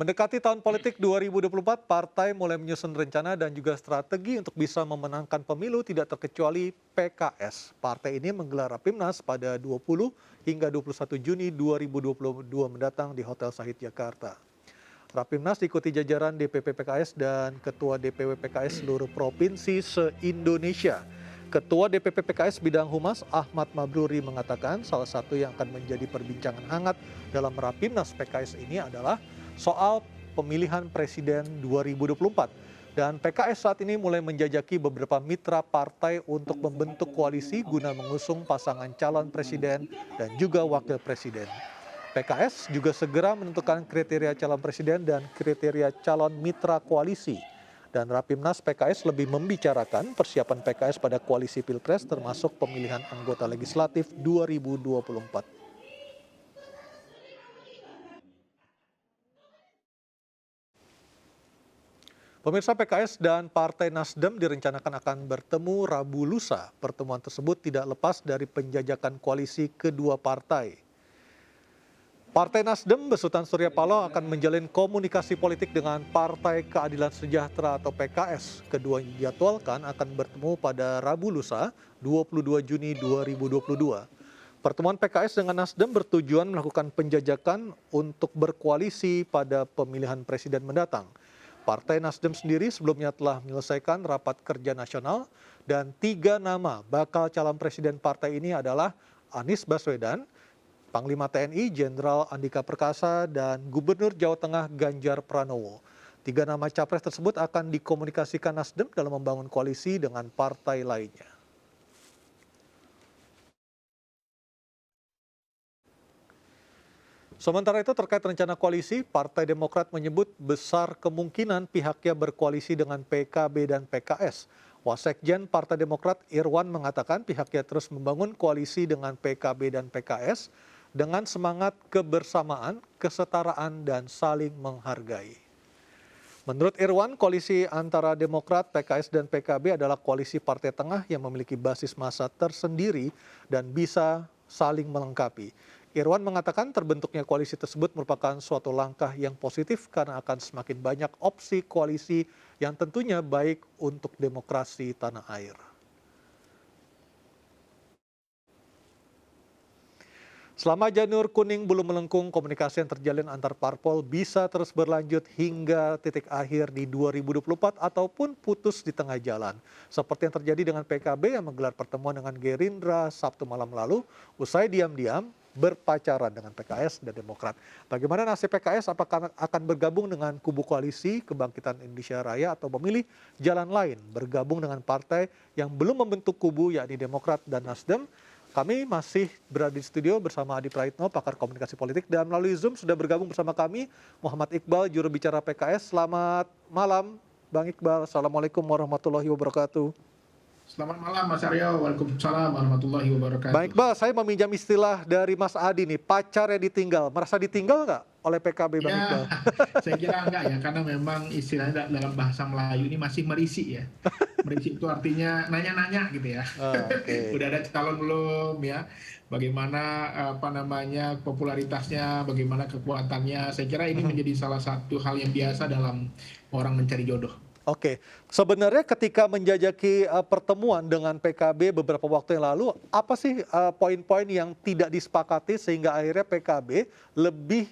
Mendekati tahun politik 2024, partai mulai menyusun rencana dan juga strategi untuk bisa memenangkan pemilu tidak terkecuali PKS. Partai ini menggelar Rapimnas pada 20 hingga 21 Juni 2022 mendatang di Hotel Sahid Jakarta. Rapimnas diikuti jajaran DPP PKS dan Ketua DPW PKS seluruh provinsi se-Indonesia. Ketua DPP PKS bidang Humas Ahmad Mabruri mengatakan salah satu yang akan menjadi perbincangan hangat dalam Rapimnas PKS ini adalah soal pemilihan presiden 2024. Dan PKS saat ini mulai menjajaki beberapa mitra partai untuk membentuk koalisi guna mengusung pasangan calon presiden dan juga wakil presiden. PKS juga segera menentukan kriteria calon presiden dan kriteria calon mitra koalisi. Dan Rapimnas PKS lebih membicarakan persiapan PKS pada koalisi Pilpres termasuk pemilihan anggota legislatif 2024. Pemirsa, PKS dan Partai Nasdem direncanakan akan bertemu Rabu lusa. Pertemuan tersebut tidak lepas dari penjajakan koalisi kedua partai. Partai Nasdem besutan Surya Paloh akan menjalin komunikasi politik dengan Partai Keadilan Sejahtera atau PKS. Keduanya dijadwalkan akan bertemu pada Rabu lusa 22 Juni 2022. Pertemuan PKS dengan Nasdem bertujuan melakukan penjajakan untuk berkoalisi pada pemilihan presiden mendatang. Partai Nasdem sendiri sebelumnya telah menyelesaikan rapat kerja nasional dan 3 nama bakal calon presiden partai ini adalah Anies Baswedan, Panglima TNI Jenderal Andika Perkasa, dan Gubernur Jawa Tengah Ganjar Pranowo. 3 nama capres tersebut akan dikomunikasikan Nasdem dalam membangun koalisi dengan partai lainnya. Sementara itu terkait rencana koalisi, Partai Demokrat menyebut besar kemungkinan pihaknya berkoalisi dengan PKB dan PKS. Wasekjen Partai Demokrat Irwan mengatakan pihaknya terus membangun koalisi dengan PKB dan PKS dengan semangat kebersamaan, kesetaraan, dan saling menghargai. Menurut Irwan, koalisi antara Demokrat, PKS, dan PKB adalah koalisi partai tengah yang memiliki basis massa tersendiri dan bisa saling melengkapi. Irwan mengatakan terbentuknya koalisi tersebut merupakan suatu langkah yang positif karena akan semakin banyak opsi koalisi yang tentunya baik untuk demokrasi tanah air. Selama janur kuning belum melengkung, komunikasi yang terjalin antar parpol bisa terus berlanjut hingga titik akhir di 2024 ataupun putus di tengah jalan. Seperti yang terjadi dengan PKB yang menggelar pertemuan dengan Gerindra Sabtu malam lalu, usai diam-diam berpacaran dengan PKS dan Demokrat. Bagaimana nasib PKS? Apakah akan bergabung dengan kubu koalisi Kebangkitan Indonesia Raya atau memilih jalan lain, bergabung dengan partai yang belum membentuk kubu yakni Demokrat dan Nasdem? Kami masih berada di studio bersama Adi Praitno, pakar komunikasi politik, dan melalui Zoom sudah bergabung bersama kami Muhammad Iqbal, juru bicara PKS. Selamat malam, Bang Iqbal. Assalamualaikum warahmatullahi wabarakatuh. Selamat malam Mas Aryo, waalaikumsalam warahmatullahi wabarakatuh. Bang Iqbal, saya meminjam istilah dari Mas Adi nih, pacarnya ditinggal. Merasa ditinggal nggak oleh PKB, Bang Iqbal? Saya kira enggak ya, karena memang istilahnya dalam bahasa Melayu ini masih merisi ya. Merisi itu artinya nanya-nanya gitu ya. Okay. Udah ada calon belum ya? Bagaimana popularitasnya, bagaimana kekuatannya. Saya kira ini menjadi salah satu hal yang biasa dalam orang mencari jodoh. Oke, sebenarnya ketika menjajaki pertemuan dengan PKB beberapa waktu yang lalu, apa sih poin-poin yang tidak disepakati sehingga akhirnya PKB lebih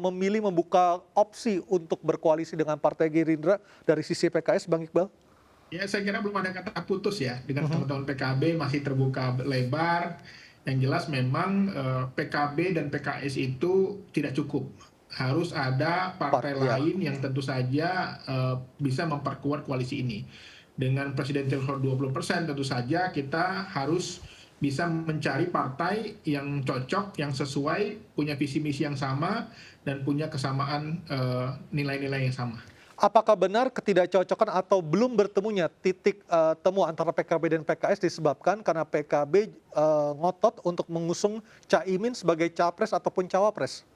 memilih membuka opsi untuk berkoalisi dengan Partai Gerindra dari sisi PKS, Bang Iqbal? Ya, saya kira belum ada kata putus ya dengan teman-teman PKB, masih terbuka lebar. Yang jelas memang PKB dan PKS itu tidak cukup. Harus ada partai lain yang tentu saja bisa memperkuat koalisi ini. Dengan presidensial threshold 20%, tentu saja kita harus bisa mencari partai yang cocok, yang sesuai, punya visi misi yang sama, dan punya kesamaan nilai-nilai yang sama. Apakah benar ketidakcocokan atau belum bertemunya titik temu antara PKB dan PKS disebabkan karena PKB ngotot untuk mengusung Caimin sebagai capres ataupun cawapres?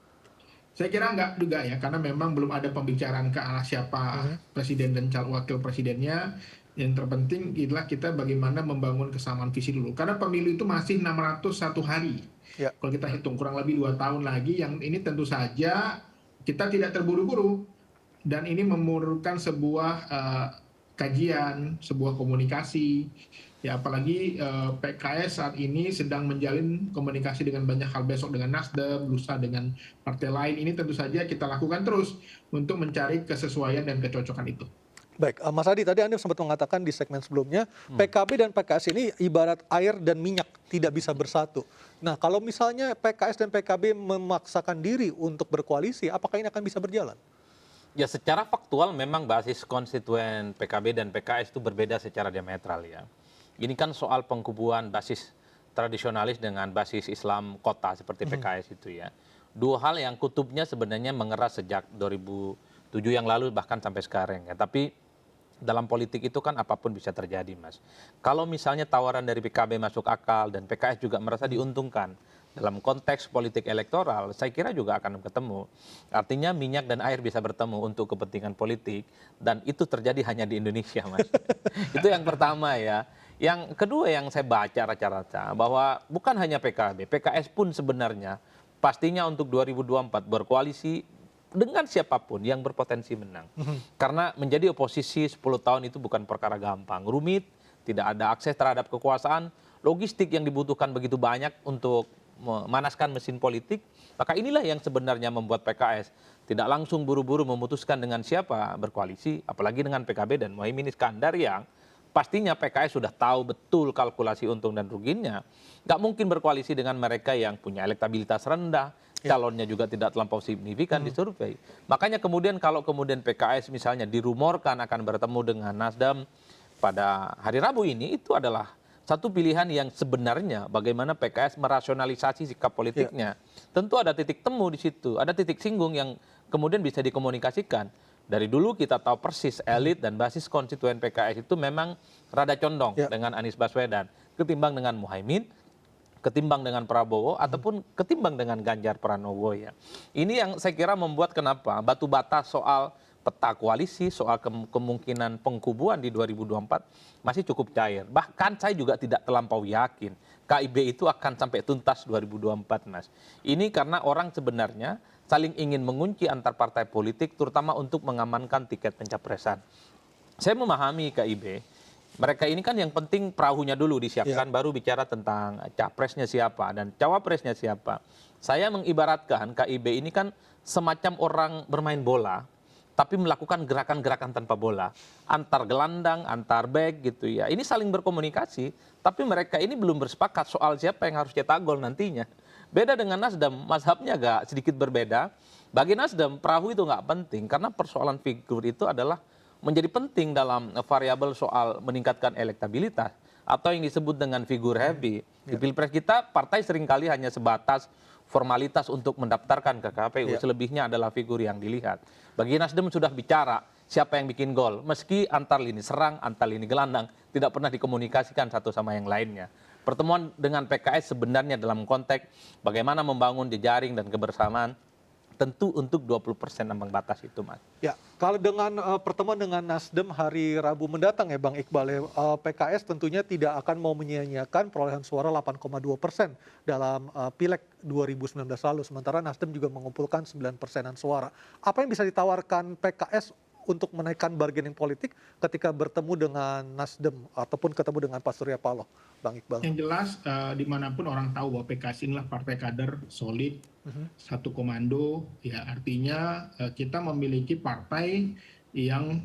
Saya kira enggak juga ya, karena memang belum ada pembicaraan ke arah siapa presiden dan wakil presidennya. Yang terpenting adalah kita bagaimana membangun kesamaan visi dulu. Karena pemilu itu masih 601 hari. Ya. Kalau kita hitung kurang lebih 2 tahun lagi, yang ini tentu saja kita tidak terburu-buru, dan ini memerlukan sebuah kajian, sebuah komunikasi. Ya, apalagi PKS saat ini sedang menjalin komunikasi dengan banyak hal, besok dengan Nasdem, lusa dengan partai lain. Ini tentu saja kita lakukan terus untuk mencari kesesuaian dan kecocokan itu. Baik, Mas Adi, tadi Anda sempat mengatakan di segmen sebelumnya, PKB dan PKS ini ibarat air dan minyak, tidak bisa bersatu. Nah, kalau misalnya PKS dan PKB memaksakan diri untuk berkoalisi, apakah ini akan bisa berjalan? Ya, secara faktual memang basis konstituen PKB dan PKS itu berbeda secara diametral ya. Ini kan soal pengkubuan basis tradisionalis dengan basis Islam kota seperti PKS itu ya. Dua hal yang kutubnya sebenarnya mengeras sejak 2007 yang lalu bahkan sampai sekarang ya. Tapi dalam politik itu kan apapun bisa terjadi, Mas. Kalau misalnya tawaran dari PKB masuk akal dan PKS juga merasa diuntungkan dalam konteks politik elektoral, saya kira juga akan ketemu. Artinya minyak dan air bisa bertemu untuk kepentingan politik, dan itu terjadi hanya di Indonesia, Mas. Itu yang pertama ya. Yang kedua yang saya baca rata-rata bahwa bukan hanya PKB, PKS pun sebenarnya pastinya untuk 2024 berkoalisi dengan siapapun yang berpotensi menang. Karena menjadi oposisi 10 tahun itu bukan perkara gampang. Rumit, tidak ada akses terhadap kekuasaan, logistik yang dibutuhkan begitu banyak untuk memanaskan mesin politik. Maka inilah yang sebenarnya membuat PKS tidak langsung buru-buru memutuskan dengan siapa berkoalisi, apalagi dengan PKB dan Muhaimin Iskandar yang pastinya PKS sudah tahu betul kalkulasi untung dan ruginya. Nggak mungkin berkoalisi dengan mereka yang punya elektabilitas rendah, calonnya juga tidak terlampau signifikan di survei. Makanya kemudian kalau kemudian PKS misalnya dirumorkan akan bertemu dengan Nasdem pada hari Rabu ini, itu adalah satu pilihan yang sebenarnya bagaimana PKS merasionalisasi sikap politiknya. Tentu ada titik temu di situ, ada titik singgung yang kemudian bisa dikomunikasikan. Dari dulu kita tahu persis elit dan basis konstituen PKS itu memang rada condong dengan Anies Baswedan ketimbang dengan Muhaimin, ketimbang dengan Prabowo, ataupun ketimbang dengan Ganjar Pranowo ya. Ini yang saya kira membuat kenapa batu bata soal peta koalisi, soal kemungkinan pengkubuan di 2024 masih cukup cair. Bahkan saya juga tidak terlampau yakin KIB itu akan sampai tuntas 2024, Mas. Ini karena orang sebenarnya saling ingin mengunci antar partai politik, terutama untuk mengamankan tiket pencapresan. Saya memahami KIB. Mereka ini kan yang penting perahunya dulu disiapkan, baru bicara tentang capresnya siapa dan cawapresnya siapa. Saya mengibaratkan KIB ini kan semacam orang bermain bola, tapi melakukan gerakan-gerakan tanpa bola. Antar gelandang, antar back gitu ya. Ini saling berkomunikasi, tapi mereka ini belum bersepakat soal siapa yang harus cetak gol nantinya. Beda dengan Nasdem, mazhabnya agak sedikit berbeda. Bagi Nasdem, perahu itu nggak penting, karena persoalan figur itu adalah menjadi penting dalam variabel soal meningkatkan elektabilitas atau yang disebut dengan figur heavy. Di Pilpres kita partai seringkali hanya sebatas formalitas untuk mendaftarkan ke KPU, selebihnya adalah figur yang dilihat. Bagi Nasdem sudah bicara siapa yang bikin gol, meski antar lini serang, antar lini gelandang tidak pernah dikomunikasikan satu sama yang lainnya. Pertemuan dengan PKS sebenarnya dalam konteks bagaimana membangun jejaring dan kebersamaan, tentu untuk 20% ambang batas itu, Mas. Ya, kalau dengan pertemuan dengan Nasdem hari Rabu mendatang ya Bang Iqbal, PKS tentunya tidak akan mau menyia-nyiakan perolehan suara 8,2% dalam Pileg 2019 lalu. Sementara Nasdem juga mengumpulkan 9%-an suara. Apa yang bisa ditawarkan PKS untuk menaikkan bargaining politik ketika bertemu dengan Nasdem ataupun ketemu dengan Pak Surya Paloh, Bang Iqbal? Yang jelas dimanapun orang tahu bahwa PKS inilah partai kader solid, satu komando, ya artinya kita memiliki partai yang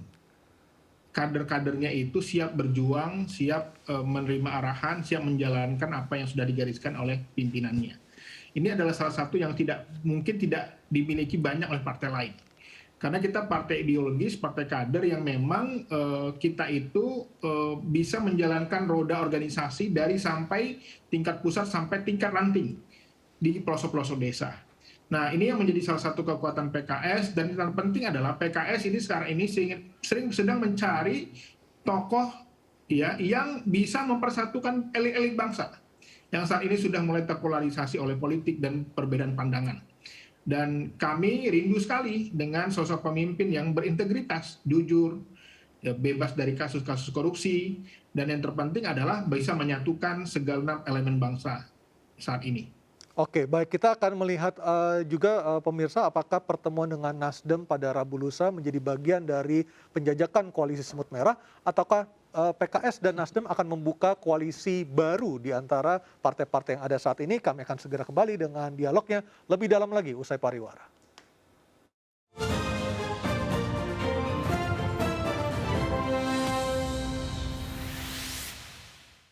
kader-kadernya itu siap berjuang, siap menerima arahan, siap menjalankan apa yang sudah digariskan oleh pimpinannya. Ini adalah salah satu yang mungkin tidak dimiliki banyak oleh partai lain. Karena kita partai ideologis, partai kader yang memang kita itu bisa menjalankan roda organisasi dari sampai tingkat pusat sampai tingkat ranting di pelosok-pelosok desa. Nah, ini yang menjadi salah satu kekuatan PKS, dan yang penting adalah PKS ini sekarang ini sering sedang mencari tokoh ya yang bisa mempersatukan elit-elit bangsa yang saat ini sudah mulai terpolarisasi oleh politik dan perbedaan pandangan. Dan kami rindu sekali dengan sosok pemimpin yang berintegritas, jujur, ya, bebas dari kasus-kasus korupsi, dan yang terpenting adalah bisa menyatukan segala elemen bangsa saat ini. Oke, baik, kita akan melihat juga pemirsa apakah pertemuan dengan Nasdem pada Rabu lusa menjadi bagian dari penjajakan koalisi semut merah ataukah PKS dan Nasdem akan membuka koalisi baru di antara partai-partai yang ada saat ini. Kami akan segera kembali dengan dialognya lebih dalam lagi usai pariwara.